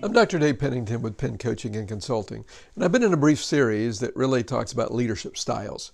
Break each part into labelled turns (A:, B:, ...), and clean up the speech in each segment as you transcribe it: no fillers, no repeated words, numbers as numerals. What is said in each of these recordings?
A: I'm Dr. Dave Pennington with Penn Coaching and Consulting, and I've been in a brief series that really talks about leadership styles.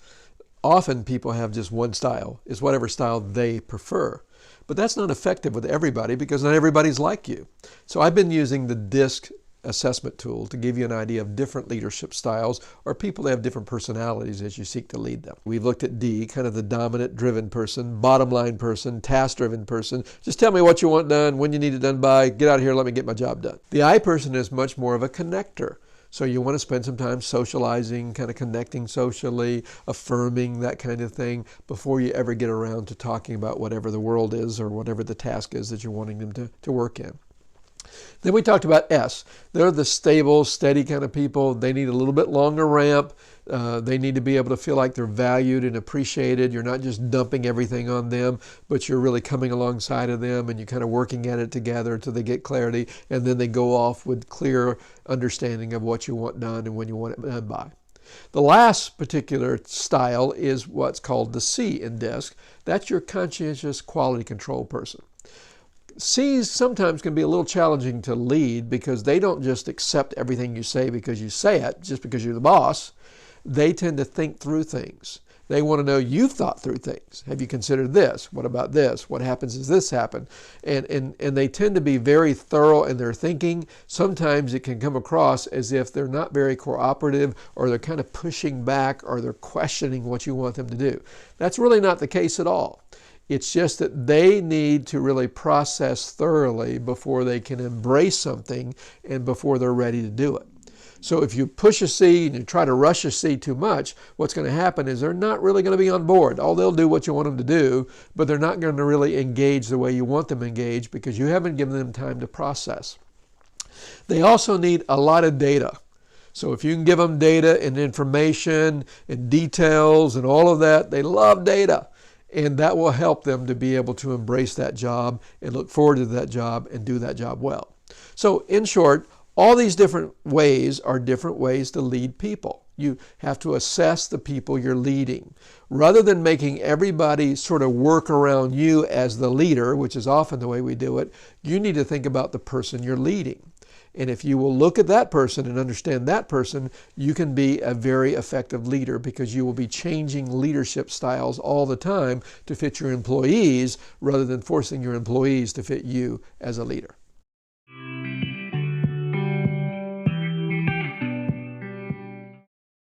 A: Often people have just one style, is whatever style they prefer. But that's not effective with everybody because not everybody's like you. So I've been using the DISC assessment tool to give you an idea of different leadership styles or people that have different personalities as you seek to lead them. We've looked at D, kind of the dominant driven person, bottom line person, task driven person. Just tell me what you want done, when you need it done by, get out of here, let me get my job done. The I person is much more of a connector. So you want to spend some time socializing, kind of connecting socially, affirming, that kind of thing, before you ever get around to talking about whatever the world is or whatever the task is that you're wanting them to work in. Then we talked about S. They're the stable, steady kind of people. They need a little bit longer ramp. They need to be able to feel like they're valued and appreciated. You're not just dumping everything on them, but you're really coming alongside of them and you're kind of working at it together until they get clarity, and then they go off with clear understanding of what you want done and when you want it done by. The last particular style is what's called the C in DISC. That's your conscientious quality control person. C's sometimes can be a little challenging to lead because they don't just accept everything you say because you say it, just because you're the boss. They tend to think through things. They want to know you've thought through things. Have you considered this? What about this? What happens if this happens? And they tend to be very thorough in their thinking. Sometimes it can come across as if they're not very cooperative, or they're kind of pushing back, or they're questioning what you want them to do. That's really not the case at all. It's just that they need to really process thoroughly before they can embrace something and before they're ready to do it. So if you push a C and you try to rush a C too much, what's going to happen is they're not really going to be on board. They'll do what you want them to do, but they're not going to really engage the way you want them engaged because you haven't given them time to process. They also need a lot of data. So if you can give them data and information and details and all of that, they love data. And that will help them to be able to embrace that job and look forward to that job and do that job well. So in short, all these different ways are different ways to lead people. You have to assess the people you're leading. Rather than making everybody sort of work around you as the leader, which is often the way we do it, you need to think about the person you're leading. And if you will look at that person and understand that person, you can be a very effective leader because you will be changing leadership styles all the time to fit your employees rather than forcing your employees to fit you as a leader.